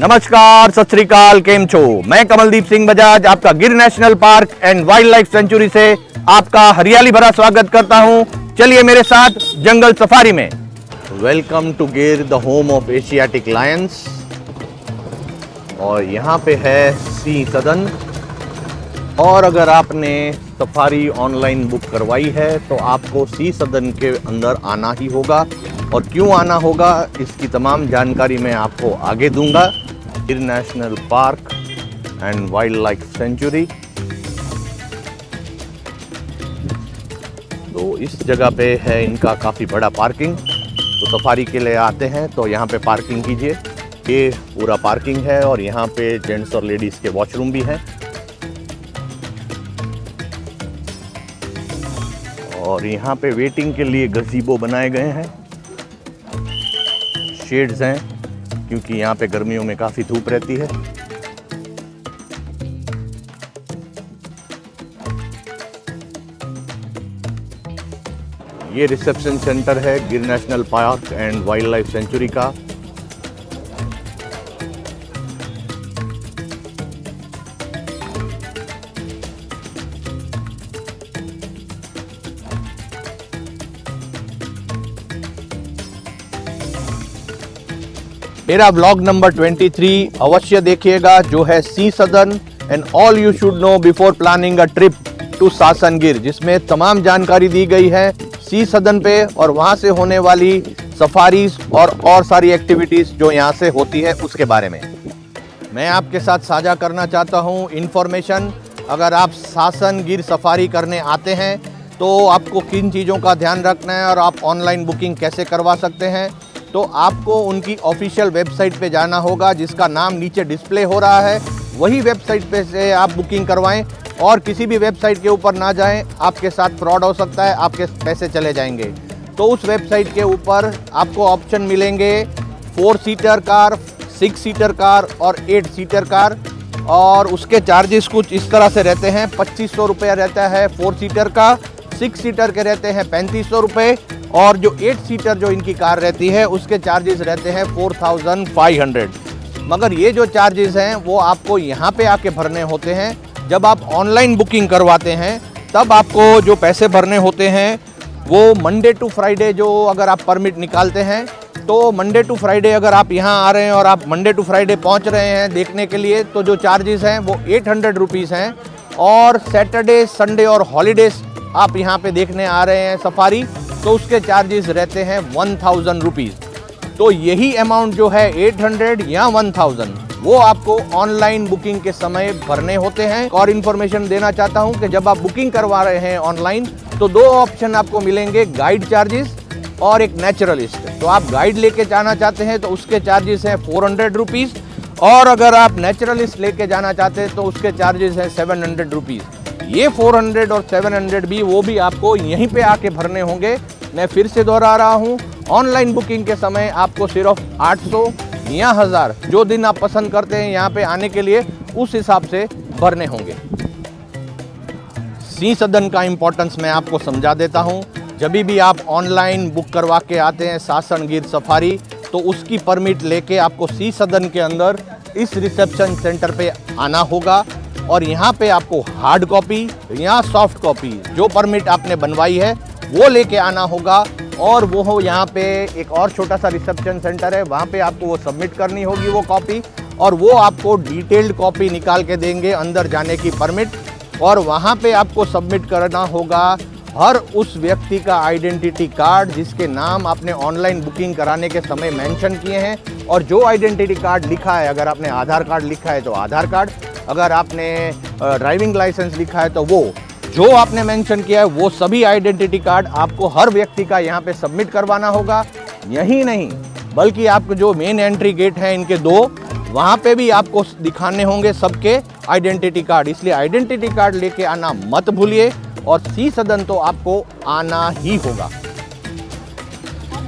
नमस्कार, सत श्री अकाल, केम छो। मैं कमलदीप सिंह बजाज आपका गिर national park and wild life sanctuary से आपका हरियाली भरा स्वागत करता हूं। चलिए मेरे साथ जंगल सफारी में। वेलकम टू गिर, the home of Asiatic Lions. और यहाँ पे है सिंह सदन। और अगर आपने सफारी ऑनलाइन बुक करवाई है तो आपको सिंह सदन के अंदर आना ही होगा। और क्यों आना होगा इसकी तमाम जानकारी मैं आपको आगे दूंगा। गिर national park and wild life sanctuary. तो इस जगह पे है इनका काफ़ी बड़ा पार्किंग। तो सफारी के लिए आते हैं तो यहाँ पे पार्किंग कीजिए। ये पूरा पार्किंग है और यहाँ पे जेंट्स और लेडीज़ के वॉशरूम भी हैं। और यहाँ पे वेटिंग के लिए गज़ीबो बनाए गए हैं, शेड्स हैं, क्योंकि यहाँ पे गर्मियों में काफ़ी धूप रहती है। ये रिसेप्शन सेंटर है गिर national park and wild life sanctuary का। मेरा ब्लॉग नंबर 23 अवश्य देखिएगा, जो है Sinh Sadan and all you should know before planning a trip to Sasan Gir, जिसमें तमाम जानकारी दी गई है सिंह सदन पे और वहां से होने वाली सफारीज और सारी एक्टिविटीज जो यहाँ से होती है उसके बारे में मैं आपके साथ साझा करना चाहता हूँ इन्फॉर्मेशन। अगर आप सासन गिर सफारी करने आते हैं तो आपको किन चीज़ों का ध्यान रखना है और आप ऑनलाइन बुकिंग कैसे करवा सकते हैं, तो आपको उनकी ऑफिशियल वेबसाइट पे जाना होगा, जिसका नाम नीचे डिस्प्ले हो रहा है। वही वेबसाइट पे से आप बुकिंग करवाएं और किसी भी वेबसाइट के ऊपर ना जाएं, आपके साथ फ्रॉड हो सकता है, आपके पैसे चले जाएंगे। तो उस वेबसाइट के ऊपर आपको ऑप्शन मिलेंगे 4 सीटर कार, 6 सीटर कार और 8 सीटर कार। और उसके चार्जेस कुछ इस तरह से रहते हैं। 2500 रुपये रहता है 4 सीटर का, 6 सीटर के रहते हैं 3500 रुपये और जो 8 सीटर जो इनकी कार रहती है उसके चार्जेस रहते हैं 4500। मगर ये जो चार्जेस हैं वो आपको यहाँ पे आके भरने होते हैं। जब आप ऑनलाइन बुकिंग करवाते हैं तब आपको जो पैसे भरने होते हैं वो मंडे टू फ्राइडे, जो अगर आप परमिट निकालते हैं तो मंडे टू फ्राइडे अगर आप यहाँ आ रहे हैं और आप मंडे टू फ्राइडे पहुँच रहे हैं देखने के लिए, तो जो चार्जेस हैं वो 800 रुपीज़ हैं। और सैटरडे, संडे और हॉलीडेज आप यहाँ पे देखने आ रहे हैं सफारी, तो उसके चार्जेस रहते हैं 1000 रुपीज़। तो यही अमाउंट जो है 800 या 1000 वो आपको ऑनलाइन बुकिंग के समय भरने होते हैं। और इन्फॉर्मेशन देना चाहता हूं कि जब आप बुकिंग करवा रहे हैं ऑनलाइन तो 2 ऑप्शन आपको मिलेंगे, गाइड चार्जेस और एक नेचुरलिस्ट। तो आप गाइड लेके जाना चाहते हैं तो उसके चार्जेस हैं 400 रुपीज़ और अगर आप नेचुरलिस्ट लेके जाना चाहते हैं तो उसके चार्जेस हैं 700 रुपीज़। ये 400 और 700 भी वो भी आपको यहीं पे आके भरने होंगे। मैं फिर से दोहरा रहा हूँ, ऑनलाइन बुकिंग के समय आपको सिर्फ 800 या 1000 जो दिन आप पसंद करते हैं यहाँ पे आने के लिए उस हिसाब से भरने होंगे। सिंह सदन का इम्पोर्टेंस मैं आपको समझा देता हूँ। जब भी आप ऑनलाइन बुक करवा के आते हैं सासन गिर सफारी तो उसकी परमिट लेके आपको सिंह सदन के अंदर इस रिसेप्शन सेंटर पे आना होगा और यहाँ पे आपको हार्ड कॉपी या सॉफ्ट कॉपी जो परमिट आपने बनवाई है वो लेके आना होगा। और वो हो यहाँ पे एक और छोटा सा रिसेप्शन सेंटर है, वहाँ पे आपको वो सबमिट करनी होगी वो कॉपी और वो आपको डिटेल्ड कॉपी निकाल के देंगे अंदर जाने की परमिट। और वहाँ पे आपको सबमिट करना होगा हर उस व्यक्ति का आइडेंटिटी कार्ड जिसके नाम आपने ऑनलाइन बुकिंग कराने के समय मेंशन किए हैं। और जो आइडेंटिटी कार्ड लिखा है, अगर आपने आधार कार्ड लिखा है तो आधार कार्ड, अगर आपने ड्राइविंग लाइसेंस लिखा है तो वो जो आपने मेंशन किया है वो सभी आइडेंटिटी कार्ड आपको हर व्यक्ति का यहाँ पे सबमिट करवाना होगा। यही नहीं बल्कि आपको जो मेन एंट्री गेट है इनके 2, वहाँ पे भी आपको दिखाने होंगे सबके आइडेंटिटी कार्ड। इसलिए आइडेंटिटी कार्ड लेके आना मत भूलिए और सिंह सदन तो आपको आना ही होगा।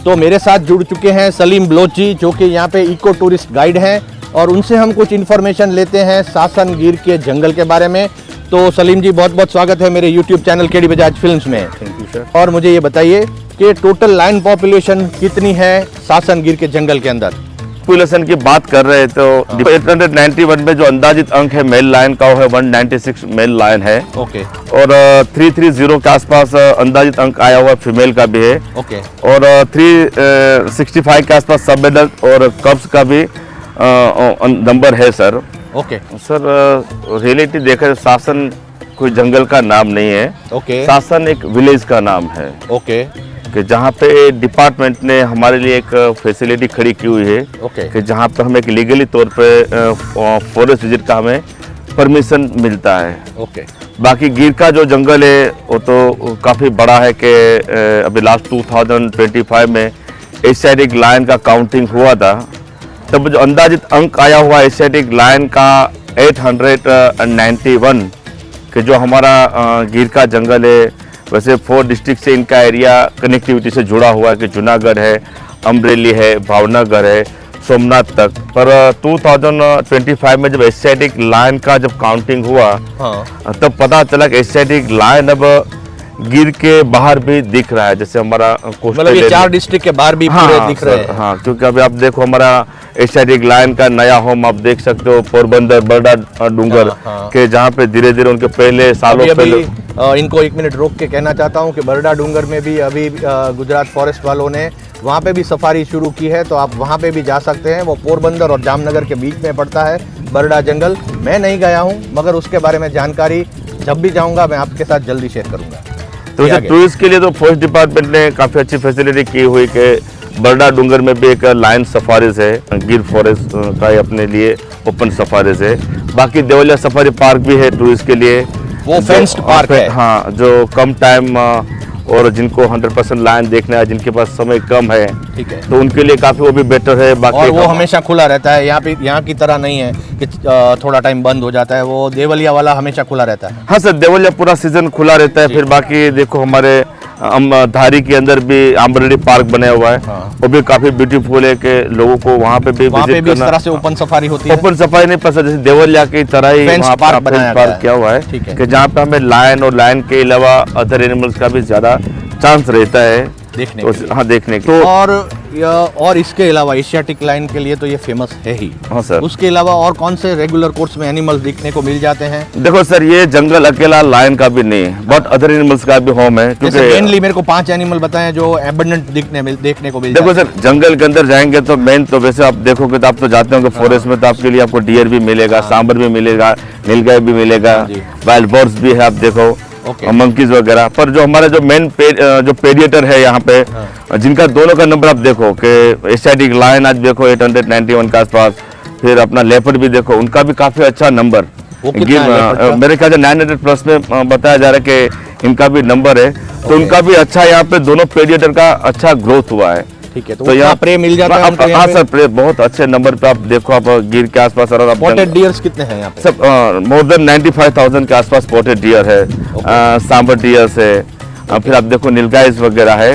तो मेरे साथ जुड़ चुके हैं सलीम बलोची, जो कि यहाँ पे इको टूरिस्ट गाइड हैं और उनसे हम कुछ इन्फॉर्मेशन लेते हैं सासन गिर के जंगल के बारे में। तो सलीम जी, बहुत बहुत स्वागत है मेरे YouTube channel KD Bajaj films में। Thank you sir. और मुझे ये बताइए कि टोटल लायन पॉपुलेशन कितनी है सासन गिर के जंगल के अंदर? पॉपुलेशन की बात कर रहे हैं तो 891 में जो अंदाजित अंक है मेल लायन का वो है 196 मेल लायन है। ओके। और 330 के आसपास अंदाजित अंक आया हुआ फीमेल का भी है। ओके। और 365 के आसपास सब एडल्ट और कब्स का भी नंबर है सर। ओके सर रियलिटी देखा तो शासन कोई जंगल का नाम नहीं है। ओके। शासन एक विलेज का नाम है। ओके। कि जहाँ पे डिपार्टमेंट ने हमारे लिए एक फैसिलिटी खड़ी की हुई है। ओके। कि जहाँ पे हमें एक लीगली तौर पे फॉरेस्ट विजिट का हमें परमिशन मिलता है। ओके। बाकी गिर का जो जंगल है वो तो काफ़ी बड़ा है कि अभी लास्ट 2025 में एशियाटिक लायन का काउंटिंग हुआ था, तब जो अंदाजित अंक आया हुआ एशियाटिक लायन का 891 कि जो हमारा गिर का जंगल है। वैसे 4 डिस्ट्रिक्ट से इनका एरिया कनेक्टिविटी से जुड़ा हुआ है कि जूनागढ़ है, अमरेली है, भावनगर है, सोमनाथ तक। पर 2025 में जब एशियाटिक लायन का जब काउंटिंग हुआ तब पता चला कि एशियाटिक लायन अब गिर के बाहर भी दिख रहा है। जैसे हमारा मतलब ये 4 डिस्ट्रिक्ट के बाहर भी पूरे दिख रहे हैं। हाँ, क्योंकि अभी आप देखो हमारा एशियाटिक लायन का नया होम आप देख सकते हो पोरबंदर बरडा डूंगर के, जहाँ पे धीरे धीरे उनके पहले सालों पहले इनको 1 मिनट रोक के कहना चाहता हूँ कि बरडा डूंगर में भी अभी गुजरात फॉरेस्ट वालों ने वहाँ पे भी सफारी शुरू की है, तो आप वहाँ पे भी जा सकते हैं। वो पोरबंदर और जामनगर के बीच में पड़ता है बरडा जंगल। मैं नहीं गया हूँ, मगर उसके बारे में जानकारी जब भी जाऊँगा मैं आपके साथ जल्दी शेयर करूँगा। तो वैसे टूरिस्ट के लिए तो फॉरेस्ट डिपार्टमेंट ने काफ़ी अच्छी फैसिलिटी की हुई कि बरडा डूंगर में भी एक लायन सफारीज है, गिर फॉरेस्ट का अपने लिए ओपन सफारीज है। बाकी देवलिया सफारी पार्क भी है टूरिस्ट के लिए, वो फेंस्ड पार्क है। हाँ, जो कम टाइम और जिनको 100% लायन देखना है, जिनके पास समय कम है, ठीक है, तो उनके लिए काफ़ी वो भी बेटर है। बाकी और वो हमेशा खुला रहता है। यहाँ की तरह नहीं है कि थोड़ा टाइम बंद हो जाता है। वो देवलिया वाला हमेशा खुला रहता है। हाँ सर, देवलिया पूरा सीजन खुला रहता है। फिर बाकी देखो हमारे धारी के अंदर भी आम्बरेली पार्क बना हुआ है। वो भी काफी ब्यूटीफुल है कि लोगों को वहाँ पे भी विजिट करना। इस तरह से ओपन सफारी होती है। ओपन सफारी नहीं पसंद, जैसे देवलिया की तरह ही वहाँ पार्क किया हुआ है कि जहाँ पे हमें लायन और लायन के अलावा अदर एनिमल्स का भी ज्यादा चांस रहता है देखने के। हाँ, देखने के। और इसके अलावा एशियाटिक लायन के लिए तो ये फेमस है ही। हाँ सर। उसके अलावा और कौन से रेगुलर कोर्स में एनिमल्स देखने को मिल जाते हैं? देखो सर, ये जंगल अकेला लायन का भी नहीं है, बहुत अदर एनिमल्स का भी होम है। क्योंकि मेनली मेरे को 5 एनिमल बताएं जो एबंडेंट देखने को मिल जाते हैं। देखो सर, जंगल के अंदर जाएंगे तो मेन तो वैसे आप देखोगे तो आप तो जाते होंगे फॉरेस्ट में, तो आपके लिए आपको डियर भी मिलेगा, सांबर भी मिलेगा, नीलगाय भी मिलेगा, वाइल्ड बर्ड्स भी है, आप देखो मंकीज वगैरह। पर जो हमारा जो मेन जो पेडिएटर है यहाँ पे, जिनका दोनों का नंबर आप देखो कि एशियाटिक लायन आज देखो 891 के आसपास, फिर अपना लेपर्ड भी देखो, उनका भी काफी अच्छा नंबर। मेरे ख्याल से 900 प्लस में बताया जा रहा है कि इनका भी नंबर है। तो उनका भी अच्छा यहाँ पे दोनों पेडिएटर का अच्छा ग्रोथ हुआ है। ठीक है, तो यहाँ प्रे मिल जाता है। हाँ सर, प्रे बहुत अच्छे नंबर पे आप देखो, आप गिर के आसपास। स्पॉटेड डियर्स कितने हैं यहाँ पे? सब मोर देन 95,000 के आसपास स्पॉटेड डियर है, सांबर डियर्स है, फिर आप देखो नीलगाइस वगैरह है।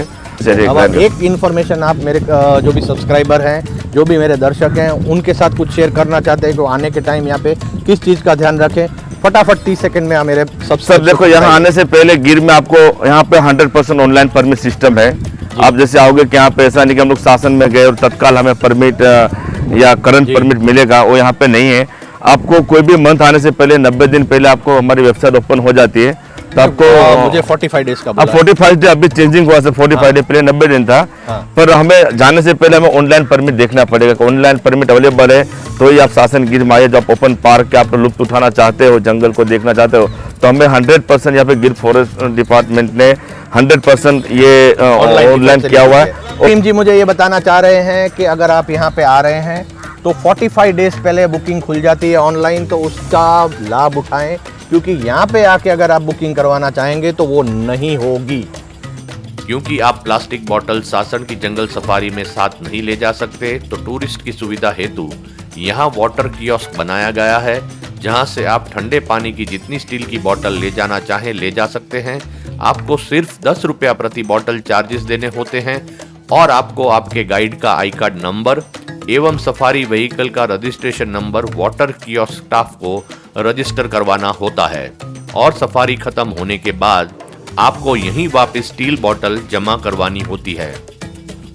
अब एक इन्फॉर्मेशन आप मेरे जो भी सब्सक्राइबर हैं, जो भी मेरे दर्शक हैं, उनके साथ कुछ शेयर करना चाहते हैं कि आने के टाइम यहाँ पे किस चीज़ का ध्यान रखें? फटाफट 30 सेकंड में मेरे सब देखो, यहाँ आने से पहले गिर में आपको यहाँ पे 100% ऑनलाइन परमिट सिस्टम है। आप जैसे आओगे कि यहाँ पे ऐसा नहीं कि हम लोग शासन में गए और तत्काल हमें परमिट या करंट परमिट मिलेगा, वो यहाँ पे नहीं है। आपको कोई भी मंथ आने से पहले 90 दिन पहले आपको हमारी वेबसाइट ओपन हो जाती है। तो आपको मुझे 45 डेज का, अब 45 डे अभी चेंजिंग हुआ सर, 45 डे पहले 90 दिन था। पर हमें जाने से पहले हमें ऑनलाइन परमिट देखना पड़ेगा। ऑनलाइन परमिट अवेलेबल है तो ही आप शासन गिर में आइए। जब आप ओपन पार्क के आप लुत्फ उठाना चाहते हो, जंगल को देखना चाहते हो, तो हमें 100% यहाँ पे गिर फॉरेस्ट डिपार्टमेंट ने 100% ये ऑनलाइन किया हुआ है। टीम जी मुझे ये बताना चाह रहे हैं कि अगर आप यहाँ पे आ रहे हैं तो 45 डेज पहले बुकिंग खुल जाती है ऑनलाइन, तो उसका लाभ उठाएं, क्योंकि यहाँ पे आके अगर आप बुकिंग करवाना चाहेंगे तो वो नहीं होगी। क्योंकि आप प्लास्टिक बोतल शासन की जंगल सफारी में साथ नहीं ले जा सकते, तो टूरिस्ट की सुविधा हेतु यहाँ वाटर कियोस्क बनाया गया है, जहाँ से आप ठंडे पानी की जितनी स्टील की बोतल ले जाना चाहें ले जा सकते हैं। आपको सिर्फ 10 रुपया प्रति बोतल चार्जेस देने होते हैं और आपको आपके गाइड का आई कार्ड नंबर एवं सफारी व्हीकल का registration number water kiosk staff को रजिस्टर करवाना होता है और सफारी खत्म होने के बाद आपको यहीं वापस स्टील बोतल जमा करवानी होती है।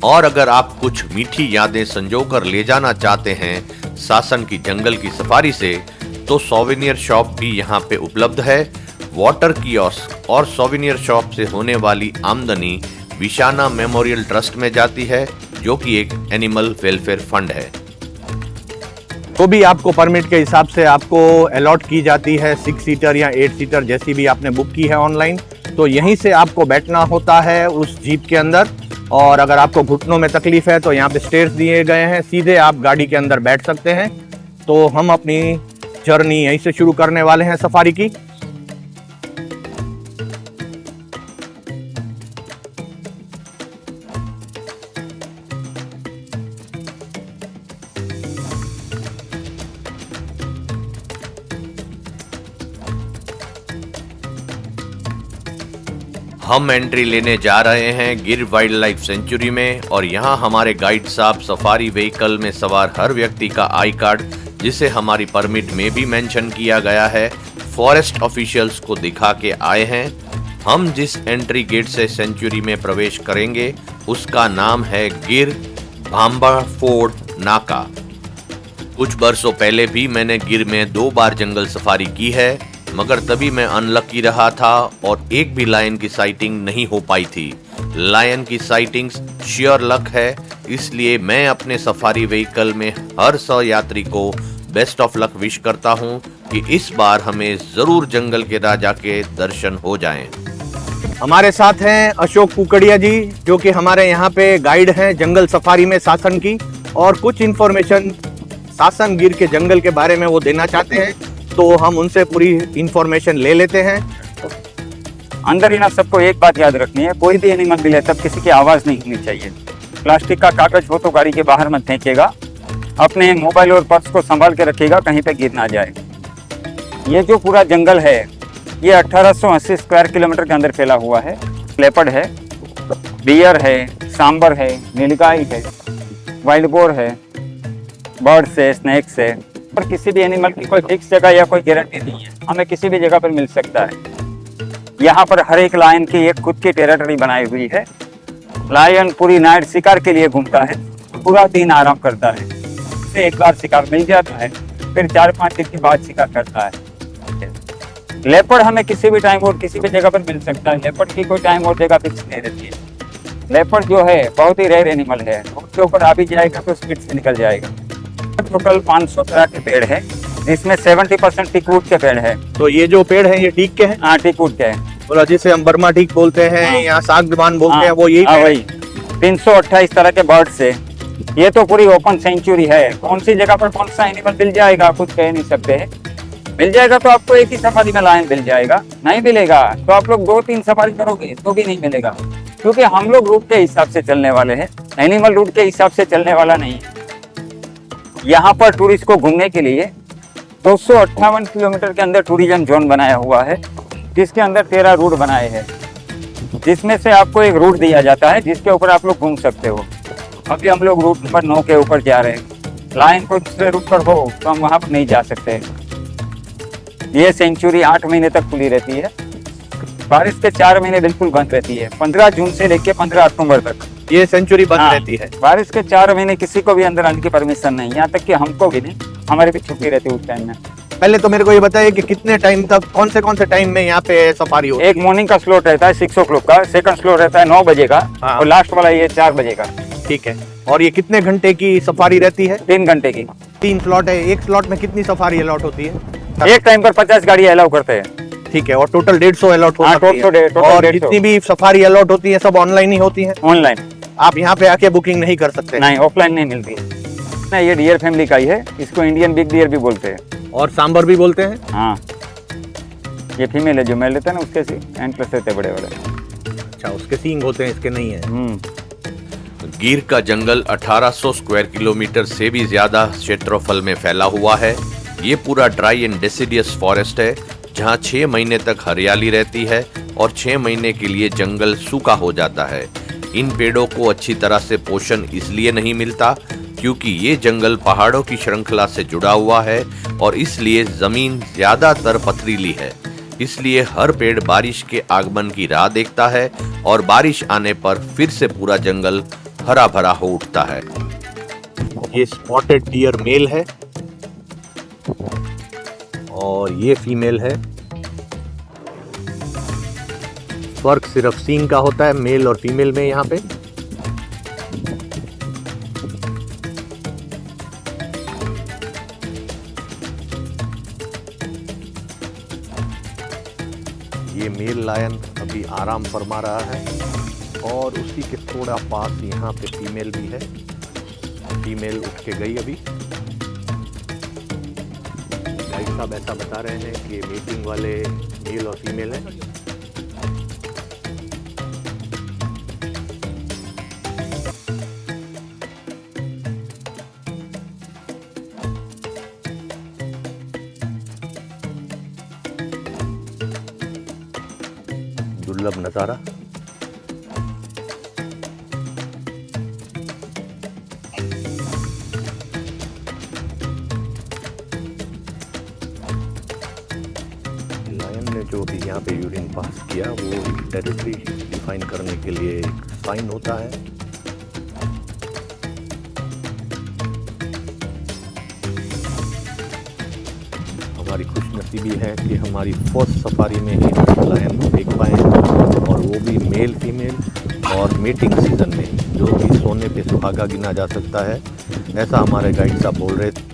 और अगर आप कुछ मीठी यादें संजोकर ले जाना चाहते हैं सासन की जंगल की सफारी से, तो सोवेनियर शॉप भी यहाँ पे उपलब्ध है। वाटर कियोस्क और सोवेनियर शॉप से होने वाली आमदनी विशाना मेमोरियल ट्रस्ट में जाती है, जो कि एक एनिमल वेलफेयर फंड है। तो भी आपको परमिट के हिसाब से आपको अलॉट की जाती है 6 सीटर या 8 सीटर, जैसी भी आपने बुक की है ऑनलाइन। तो यहीं से आपको बैठना होता है उस जीप के अंदर, और अगर आपको घुटनों में तकलीफ है तो यहाँ पे स्टेयर्स दिए गए हैं, सीधे आप गाड़ी के अंदर बैठ सकते हैं। तो हम अपनी जर्नी यहीं से शुरू करने वाले हैं सफारी की। हम एंट्री लेने जा रहे हैं गिर वाइल्ड लाइफ सेंचुरी में, और यहाँ हमारे गाइड साहब सफारी व्हीकल में सवार हर व्यक्ति का आई कार्ड, जिसे हमारी परमिट में भी मेंशन किया गया है, फॉरेस्ट ऑफिशियल्स को दिखा के आए हैं। हम जिस एंट्री गेट से सेंचुरी में प्रवेश करेंगे उसका नाम है गिर भांबा फोर्ड नाका। कुछ वर्षों पहले भी मैंने गिर में 2 बार जंगल सफारी की है, मगर तभी मैं अनलकी रहा था और एक भी लायन की साइटिंग नहीं हो पाई थी। लायन की साइटिंग्स श्योर लक है, इसलिए मैं अपने सफारी व्हीकल में हर 100 यात्री को बेस्ट ऑफ लक विश करता हूं कि इस बार हमें जरूर जंगल के राजा के दर्शन हो जाएं। हमारे साथ हैं अशोक कुकड़िया जी, जो कि हमारे यहाँ पे गाइड हैं जंगल सफारी में सासन की, और कुछ इन्फॉर्मेशन सासन गिर के जंगल के बारे में वो देना चाहते हैं। तो हम उनसे पूरी इंफॉर्मेशन ले लेते हैं। अंदर ही ना सबको एक बात याद रखनी है, कोई भी एनिमल मिले तब किसी की आवाज़ नहीं होनी चाहिए। प्लास्टिक का कागज हो तो गाड़ी के बाहर मत फेंकेगा। अपने मोबाइल और पर्स को संभाल के रखिएगा, कहीं पे गिर ना जाए। ये जो पूरा जंगल है ये 1880 स्क्वायर किलोमीटर के अंदर फैला हुआ है। लेपर्ड है, बियर है, सांबर है, नीलगाय है, वाइल्ड बोर है, बर्ड्स है, स्नेक्स है। पर किसी भी एनिमल की कोई फिक्स जगह या कोई गारंटी नहीं है, हमें किसी भी जगह पर मिल सकता है। यहाँ पर हर एक लायन की एक खुद की टेरिटरी बनाई हुई है। लायन पूरी नाइट शिकार के लिए घूमता है, पूरा दिन आराम करता है। उसे एक बार शिकार मिल जाता है, फिर 4-5 दिन के बाद शिकार करता है। लेपर्ड हमें किसी भी टाइम और किसी भी जगह पर मिल सकता है। लेपर्ड की कोई टाइम और जगह फिक्स नहीं रहती है। लेपर्ड जो है बहुत ही रेयर एनिमल है, उसके ऊपर आ भी जाएगा तो स्पीड से निकल जाएगा। टोटल 500 तरह के पेड़ है, इसमें 70% टीकवुड के पेड़ है। तो ये जो पेड़ है ये टीक के हैं? हाँ, टीकवुड के हैं। और जिसे हम बर्मा टीक बोलते हैं या सागवान बोलते हैं, वो यही पेड़ है? वही 328 तरह के बर्ड्स है। ये तो पूरी ओपन सेंचुरी है, कौन सी जगह पर कौन सा एनिमल मिल जाएगा कुछ कह नहीं सकते हैं। मिल जाएगा तो आपको एक ही सफारी में लायन मिल जाएगा, नहीं मिलेगा तो आप लोग 2-3 सफारी करोगे तो भी नहीं मिलेगा, क्योंकि हम लोग रूट के हिसाब से चलने वाले हैं, एनिमल रूट के हिसाब से चलने वाला नहीं है। यहाँ पर टूरिस्ट को घूमने के लिए 258 किलोमीटर के अंदर टूरिज्म जोन बनाया हुआ है, जिसके अंदर 13 रूट बनाए हैं, जिसमें से आपको एक रूट दिया जाता है जिसके ऊपर आप लोग घूम सकते हो। अभी हम लोग रूट नंबर 9 के ऊपर जा रहे हैं। लाइन को दूसरे रूट पर हो तो हम वहाँ पर नहीं जा सकते। ये सेंचुरी 8 महीने तक खुली रहती है, बारिश के 4 महीने बिल्कुल बंद रहती है, 15 जून से लेकर 15 अक्टूबर तक ये सेंचुरी बंद हाँ, रहती है। बारिश के 4 महीने किसी को भी अंदर आने की परमिशन नहीं, यहाँ तक कि हमको भी नहीं, हमारी भी छुट्टी रहती है उस टाइम में। पहले तो मेरे को ये बताइए कि कितने टाइम तक, कौन से टाइम में यहाँ पे सफारी हो? एक मॉर्निंग का स्लॉट रहता है 6 o'clock का, सेकंड स्लॉट रहता है 9 बजे का, हाँ। और लास्ट वाला ये 4 बजे का। ठीक है। और ये कितने घंटे की सफारी रहती है? 3 घंटे की। 3 स्लॉट है, एक स्लॉट में कितनी सफारी अलॉट होती है? एक टाइम पर 50 गाड़ी अलाउ करते हैं। ठीक है। और टोटल 150 अलॉट हो हाँ, सकती है। टोटल और 150। जितनी भी सफारी अलॉट होती है सब ऑनलाइन ही होती है? ऑनलाइन, आप यहाँ पे आके बुकिंग नहीं कर सकते? नहीं, ऑफलाइन नहीं मिलती है। नहीं, ये डियर फैमिली का ही है, इसको इंडियन बिग डियर भी बोलते हैं। और सांबर भी बोलते हैं? हाँ, ये फीमेल है, जो मेल रहता है ना उसके सी N+ रहते हैं बड़े वाले। अच्छा, उसके सींग होते हैं, इसके नहीं है। गिर का जंगल 1800 स्क्वायर किलोमीटर से भी ज्यादा क्षेत्रफल में फैला हुआ है। ये पूरा ड्राई एंड डेसिडियस फॉरेस्ट है, जहाँ 6 महीने तक हरियाली रहती है और 6 महीने के लिए जंगल सूखा हो जाता है। इन पेड़ों को अच्छी तरह से पोषण इसलिए नहीं मिलता क्योंकि ये जंगल पहाड़ों की श्रृंखला से जुड़ा हुआ है और इसलिए जमीन ज्यादातर पथरीली है। इसलिए हर पेड़ बारिश के आगमन की राह देखता है और बारिश आने पर फिर से पूरा जंगल हरा भरा हो उठता है। ये स्पॉटेड डियर मेल है और ये फीमेल है। फर्क सिर्फ सींग का होता है मेल और फीमेल में यहाँ पे। ये मेल लायन अभी आराम फरमा रहा है और उसी के थोड़ा पास यहाँ पे फीमेल भी है। फीमेल उठ के गई अभी। गाइड साहब ऐसा बता रहे हैं कि मीटिंग वाले मेल और फीमेल हैं। दुर्लभ नज़ारा। लायन ने जो भी यहाँ पे यूरिन पास किया वो एक टेरिटरी डिफाइन करने के लिए एक साइन होता है। हमारी खुशनसीबी है कि हमारी फर्स्ट सफारी में ही लायन को देख पाए और वो भी मेल फीमेल और मीटिंग सीजन में, जो कि सोने पे सुहागा गिना जा सकता है, ऐसा हमारे गाइड साहब बोल रहे थे।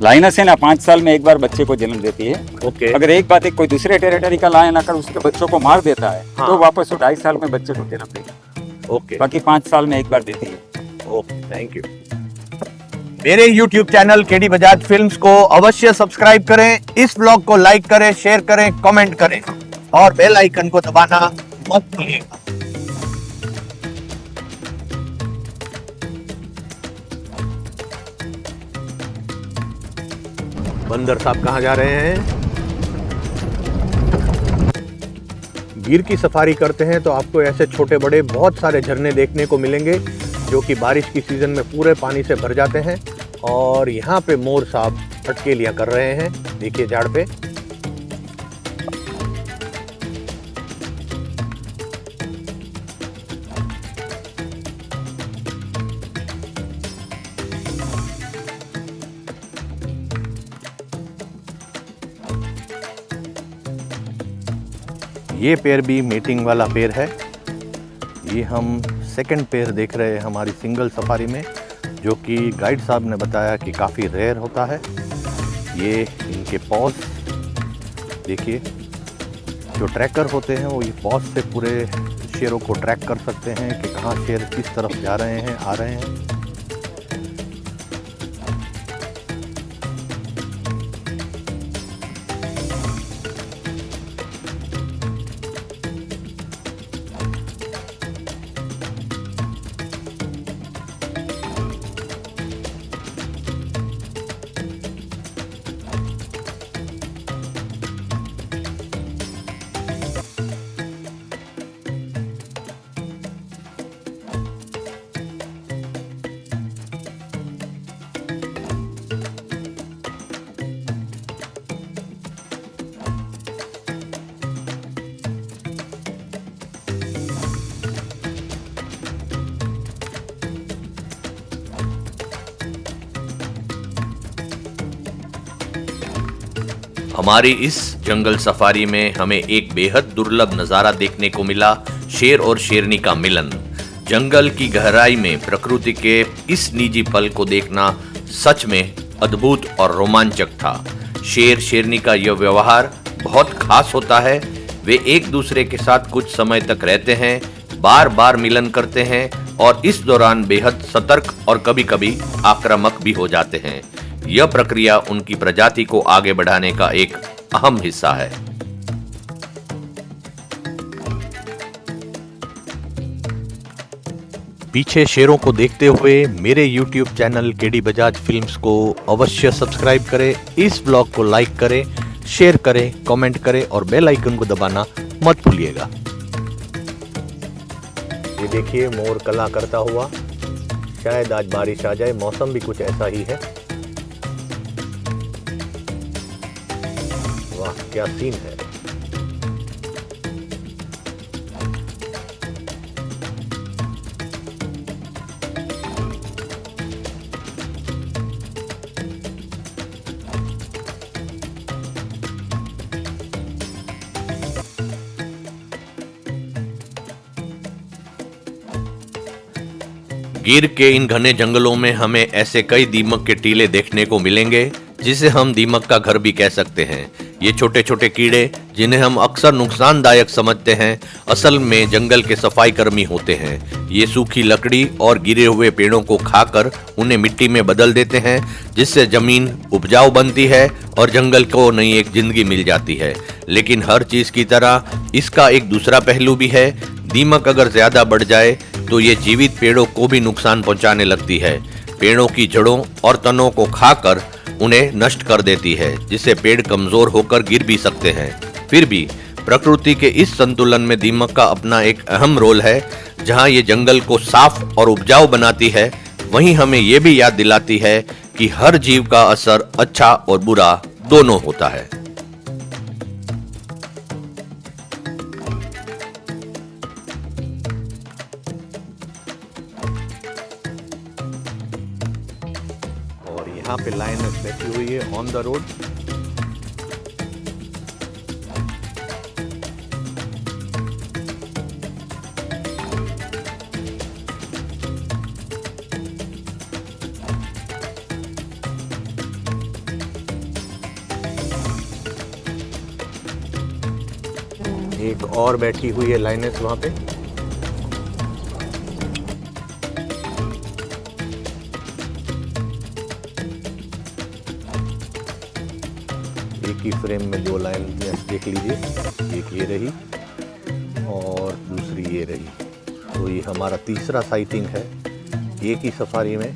लायनस है ना 5 साल में एक बार बच्चे को जन्म देती है। ओके। अगर एक बात है कोई दूसरे टेरिटरी का लायन आकर उसके बच्चों को मार देता है हाँ। तो वापस वो 2.5 साल में बच्चे को जन्म देगी। ओके बाकी 5 साल में एक बार देती है। Okay, thank you. मेरे YouTube channel KD Bajaj films को अवश्य सब्सक्राइब करें, इस ब्लॉग को लाइक करें, शेयर करें, कमेंट करें और बेल आइकन को दबाना मत भूलिएगा। बंदर साहब कहाँ जा रहे हैं? गिर की सफारी करते हैं तो आपको ऐसे छोटे बड़े बहुत सारे झरने देखने को मिलेंगे जो कि बारिश की सीजन में पूरे पानी से भर जाते हैं। और यहाँ पे मोर साहब अटकेलियाँ कर रहे हैं, देखिए झाड़ पे। ये पेड़ भी मीटिंग वाला पेड़ है। ये हम सेकंड पेड़ देख रहे हैं हमारी सिंगल सफारी में, जो कि गाइड साहब ने बताया कि काफ़ी रेयर होता है। ये इनके पॉज देखिए, जो ट्रैकर होते हैं वो ये पॉज से पूरे शेरों को ट्रैक कर सकते हैं कि कहाँ शेर किस तरफ जा रहे हैं, आ रहे हैं। हमारी इस जंगल सफारी में हमें एक बेहद दुर्लभ नजारा देखने को मिला, शेर और शेरनी का मिलन। जंगल की गहराई में प्रकृति के इस निजी पल को देखना सच में अद्भुत और रोमांचक था। शेर शेरनी का यह व्यवहार बहुत खास होता है। वे एक दूसरे के साथ कुछ समय तक रहते हैं, बार बार मिलन करते हैं और इस दौरान बेहद सतर्क और कभी कभी आक्रामक भी हो जाते हैं। यह प्रक्रिया उनकी प्रजाति को आगे बढ़ाने का एक अहम हिस्सा है। पीछे शेरों को देखते हुए मेरे YouTube channel KD Bajaj films को अवश्य सब्सक्राइब करें, इस ब्लॉग को लाइक करें, शेयर करें, कमेंट करें और बेल आइकन को दबाना मत भूलिएगा। ये देखिए मोर कला करता हुआ, शायद आज बारिश आ जाए, मौसम भी कुछ ऐसा ही है। वाह क्या सीन है। गिर के इन घने जंगलों में हमें ऐसे कई दीमक के टीले देखने को मिलेंगे जिसे हम दीमक का घर भी कह सकते हैं। ये छोटे छोटे कीड़े जिन्हें हम अक्सर नुकसानदायक समझते हैं, असल में जंगल के सफाई कर्मी होते हैं। ये सूखी लकड़ी और गिरे हुए पेड़ों को खाकर उन्हें मिट्टी में बदल देते हैं, जिससे जमीन उपजाऊ बनती है और जंगल को नई एक जिंदगी मिल जाती है। लेकिन हर चीज की तरह इसका एक दूसरा पहलू भी है। दीमक अगर ज्यादा बढ़ जाए तो ये जीवित पेड़ों को भी नुकसान पहुंचाने लगती है। पेड़ों की जड़ों और तनों को खाकर उन्हें नष्ट कर देती है, जिससे पेड़ कमजोर होकर गिर भी सकते हैं। फिर भी प्रकृति के इस संतुलन में दीमक का अपना एक अहम रोल है। जहां ये जंगल को साफ और उपजाऊ बनाती है, वहीं हमें ये भी याद दिलाती है कि हर जीव का असर अच्छा और बुरा दोनों होता है। यहाँ पे लाइनस बैठी हुई है ऑन द रोड। एक और बैठी हुई है लाइनस वहां पे। एक ही फ्रेम में दो लाइन देख लीजिए, एक ये रही और दूसरी ये रही। तो ये हमारा तीसरा साइटिंग है एक ही सफारी में।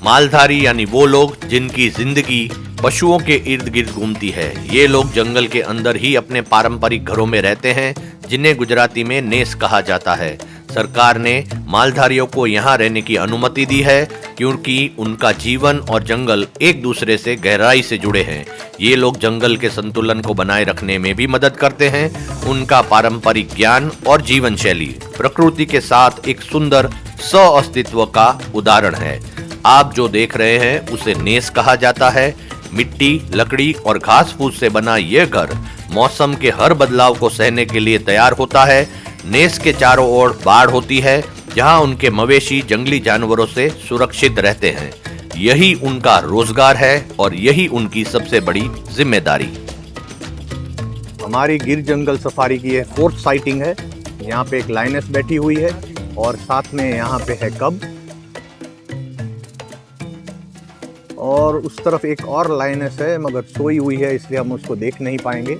मालधारी यानी वो लोग जिनकी जिंदगी पशुओं के इर्द गिर्द घूमती है। ये लोग जंगल के अंदर ही अपने पारंपरिक घरों में रहते हैं, जिन्हें गुजराती में नेस कहा जाता है। सरकार ने मालधारियों को यहाँ रहने की अनुमति दी है, क्योंकि उनका जीवन और जंगल एक दूसरे से गहराई से जुड़े हैं। ये लोग जंगल के संतुलन को बनाए रखने में भी मदद करते हैं। उनका पारंपरिक ज्ञान और जीवन शैली प्रकृति के साथ एक सुंदर सह-अस्तित्व का उदाहरण है। आप जो देख रहे हैं उसे नेस कहा जाता है। मिट्टी, लकड़ी और घास फूस से बना यह घर मौसम के हर बदलाव को सहने के लिए तैयार होता है। नेस के चारों ओर बाड़ होती है, जहां उनके मवेशी जंगली जानवरों से सुरक्षित रहते हैं। यही उनका रोजगार है और यही उनकी सबसे बड़ी जिम्मेदारी। हमारी गिर जंगल सफारी की यह 4th साइटिंग है। यहाँ पे एक लाइनस बैठी हुई है और साथ में यहाँ पे है कब, और उस तरफ एक और लाइनस है मगर सोई हुई है, इसलिए हम उसको देख नहीं पाएंगे।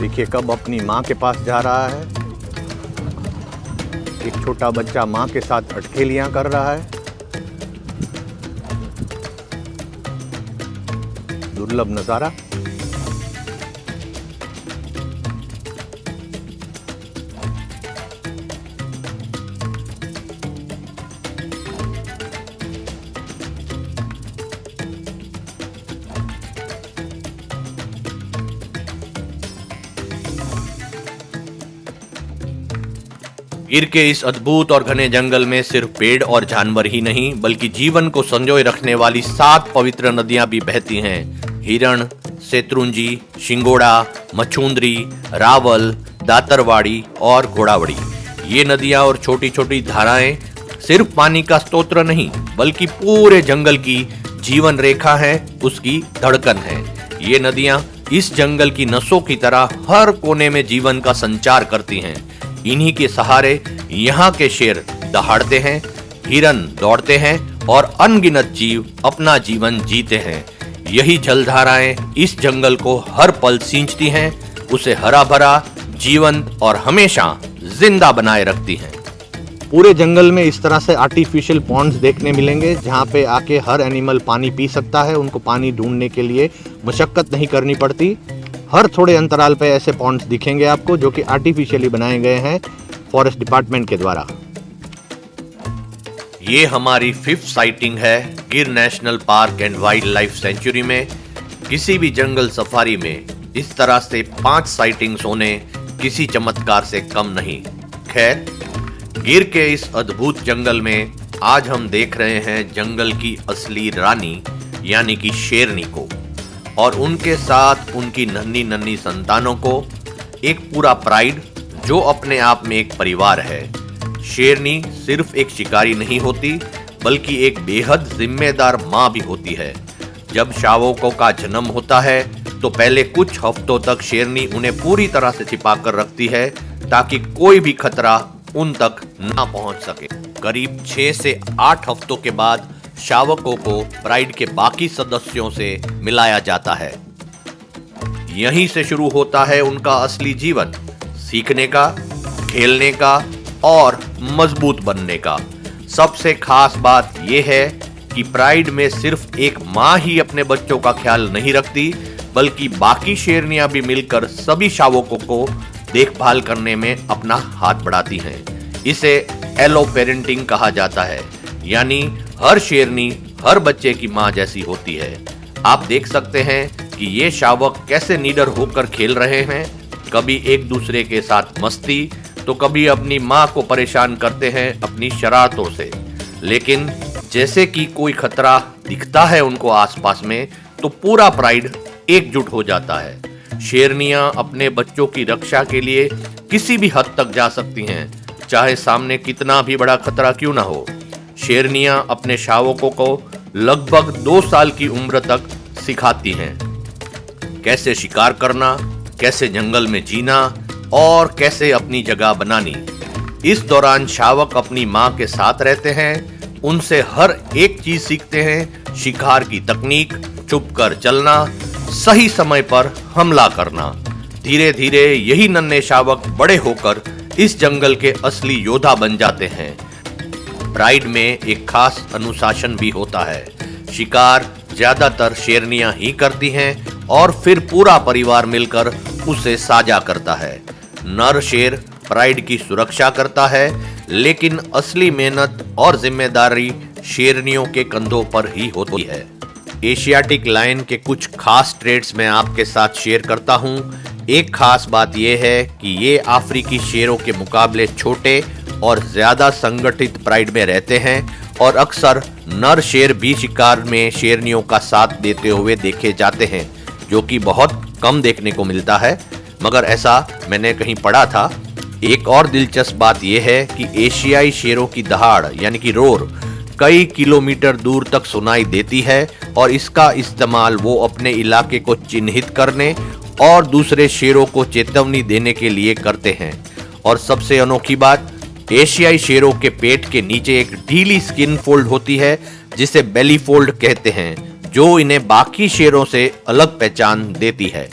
देखिए कब अपनी माँ के पास जा रहा है। एक छोटा बच्चा माँ के साथ अटखेलियां कर रहा है। दुर्लभ नज़ारा। गिर के इस अद्भुत और घने जंगल में सिर्फ पेड़ और जानवर ही नहीं बल्कि जीवन को संजोए रखने वाली 7 पवित्र नदियां भी बहती हैं। हिरण, सेतरुंजी, शिंगोड़ा, मछुंदरी, रावल, दातरवाड़ी और घोड़ावड़ी। ये नदियां और छोटी छोटी धाराएं सिर्फ पानी का स्रोत नहीं बल्कि पूरे जंगल की जीवन रेखा है, उसकी धड़कन है। ये नदियां इस जंगल की नसों की तरह हर कोने में जीवन का संचार करती हैं। इन्हीं के सहारे यहाँ के शेर दहाड़ते हैं, हिरन दौड़ते हैं और अनगिनत जीव अपना जीवन जीते हैं। यही जलधाराएं इस जंगल को हर पल सींचती हैं, उसे हरा भरा, जीवंत और हमेशा जिंदा बनाए रखती हैं। पूरे जंगल में इस तरह से आर्टिफिशियल पॉन्ड्स देखने मिलेंगे जहाँ पे आके हर एनिमल पानी पी सकता है, उनको पानी ढूंढने के लिए मशक्कत नहीं करनी पड़ती। हर थोड़े अंतराल पे ऐसे पॉन्ड्स दिखेंगे आपको जो कि आर्टिफिशियली बनाए गए हैं फॉरेस्ट डिपार्टमेंट के द्वारा। ये हमारी 5th साइटिंग है गिर national park and wild life sanctuary में। किसी भी जंगल सफारी में इस तरह से 5 साइटिंग्स होने किसी चमत्कार से कम नहीं। खैर, गिर के इस अद्भुत जंगल में आज हम देख रहे हैं जंगल की असली रानी यानी कि शेरनी को और उनके साथ उनकी नन्ही नन्ही संतानों को, एक पूरा प्राइड जो अपने आप में एक परिवार है। शेरनी सिर्फ एक शिकारी नहीं होती बल्कि एक बेहद जिम्मेदार माँ भी होती है। जब शावकों का जन्म होता है तो पहले कुछ हफ्तों तक शेरनी उन्हें पूरी तरह से छिपा कर रखती है ताकि कोई भी खतरा उन तक ना पहुंच सके। करीब 6 से 8 हफ्तों के बाद शावकों को प्राइड के बाकी सदस्यों से मिलाया जाता है। यहीं से शुरू होता है उनका असली जीवन, सीखने का, खेलने का और मजबूत बनने का। सबसे खास बात यह है कि प्राइड में सिर्फ एक माँ ही अपने बच्चों का ख्याल नहीं रखती बल्कि बाकी शेरनियां भी मिलकर सभी शावकों को देखभाल करने में अपना हाथ बढ़ाती हैं। इसे एलो पेरेंटिंग कहा जाता है, यानी हर शेरनी हर बच्चे की माँ जैसी होती है। आप देख सकते हैं कि ये शावक कैसे निडर होकर खेल रहे हैं, कभी एक दूसरे के साथ मस्ती तो कभी अपनी माँ को परेशान करते हैं अपनी शरारतों से। लेकिन जैसे कि कोई खतरा दिखता है उनको आसपास में तो पूरा प्राइड एकजुट हो जाता है। शेरनियां अपने बच्चों की रक्षा के लिए किसी भी हद तक जा सकती हैं, चाहे सामने कितना भी बड़ा खतरा क्यों ना हो। शेरनियां अपने शावकों को लगभग 2 साल की उम्र तक सिखाती हैं कैसे शिकार करना, कैसे जंगल में जीना और कैसे अपनी जगह बनानी। इस दौरान शावक अपनी माँ के साथ रहते हैं, उनसे हर एक चीज सीखते हैं, शिकार की तकनीक, छुपकर चलना, सही समय पर हमला करना। धीरे धीरे यही नन्हे शावक बड़े होकर इस जंगल के असली योद्धा बन जाते हैं। प्राइड में एक खास अनुशासन भी होता है। शिकार ज्यादातर शेरनियां ही करती हैं और फिर पूरा परिवार मिलकर उसे साझा करता है। नर शेर प्राइड की सुरक्षा करता है, लेकिन असली मेहनत और जिम्मेदारी शेरनियों के कंधों पर ही होती है। एशियाटिक लायन के कुछ खास ट्रेड्स मैं आपके साथ शेयर करता हूँ। एक खास बात यह है कि ये अफ्रीकी शेरों के मुकाबले छोटे और ज्यादा संगठित प्राइड में रहते हैं और अक्सर नर शेर भी शिकार में शेरनियों का साथ देते हुए देखे जाते हैं, जो कि बहुत कम देखने को मिलता है, मगर ऐसा मैंने कहीं पढ़ा था। एक और दिलचस्प बात यह है कि एशियाई शेरों की दहाड़ यानी कि रोर कई किलोमीटर दूर तक सुनाई देती है और इसका इस्तेमाल वो अपने इलाके को चिन्हित करने और दूसरे शेरों को चेतावनी देने के लिए करते हैं। और सबसे अनोखी बात, एशियाई शेरों के पेट के नीचे एक ढीली स्किन फोल्ड होती है जिसे बेली फोल्ड कहते हैं, जो इन्हें बाकी शेरों से अलग पहचान देती है।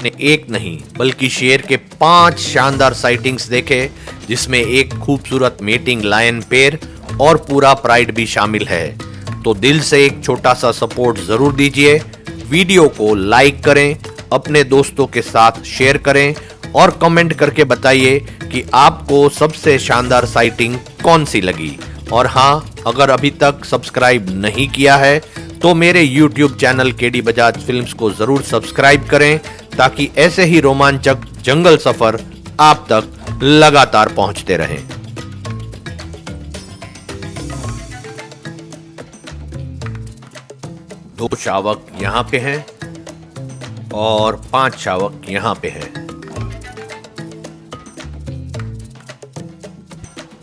ने एक नहीं बल्कि शेर के 5 शानदार साइटिंग्स देखे, जिसमें एक खूबसूरत मेटिंग लायन पेयर और पूरा प्राइड भी शामिल है। तो दिल से एक छोटा सा सपोर्ट जरूर दीजिए, वीडियो को लाइक करें, अपने दोस्तों के साथ शेयर करें और कमेंट करके बताइए कि आपको सबसे शानदार साइटिंग कौन सी लगी। और हाँ, अगर अभी तक सब्सक्राइब नहीं किया है तो मेरे YouTube channel KD Bajaj films को जरूर सब्सक्राइब करें ताकि ऐसे ही रोमांचक जंगल सफर आप तक लगातार पहुंचते रहें। दो शावक यहाँ पे हैं और 5 शावक यहाँ पे हैं।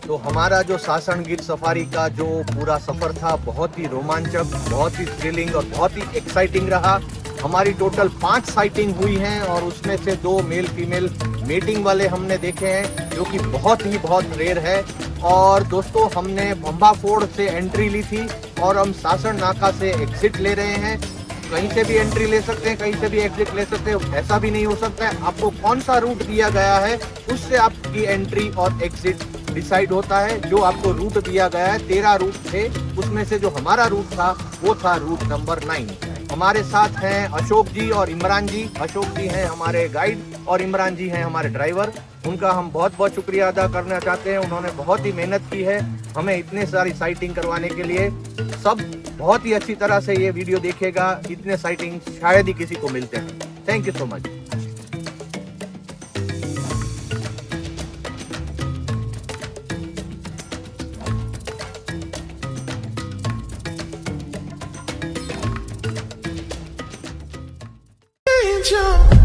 तो हमारा जो सासन गिर सफारी का जो पूरा सफर था बहुत ही रोमांचक, बहुत ही थ्रिलिंग और बहुत ही एक्साइटिंग रहा। हमारी टोटल 5 साइटिंग हुई हैं और उसमें से 2 मेल फीमेल मीटिंग वाले हमने देखे हैं जो कि बहुत रेयर है। और दोस्तों, हमने भंबा फोर्ड से एंट्री ली थी और हम सासन नाका से एग्जिट ले रहे हैं। कहीं से भी एंट्री ले सकते हैं, कहीं से भी एग्जिट ले सकते हैं, ऐसा भी नहीं हो सकता है। आपको कौन सा रूट दिया गया है उससे आपकी एंट्री और एग्जिट डिसाइड होता है। जो आपको रूट दिया गया है, 13 रूट थे, उसमें से जो हमारा रूट था वो था रूट नंबर 9। हमारे साथ हैं अशोक जी और इमरान जी। अशोक जी हैं हमारे गाइड और इमरान जी हैं हमारे ड्राइवर। उनका हम बहुत शुक्रिया अदा करना चाहते हैं। उन्होंने बहुत ही मेहनत की है हमें इतने सारी साइटिंग करवाने के लिए। सब बहुत ही अच्छी तरह से ये वीडियो देखेगा, इतने साइटिंग शायद ही किसी को मिलते हैं। Thank you so much. Angel.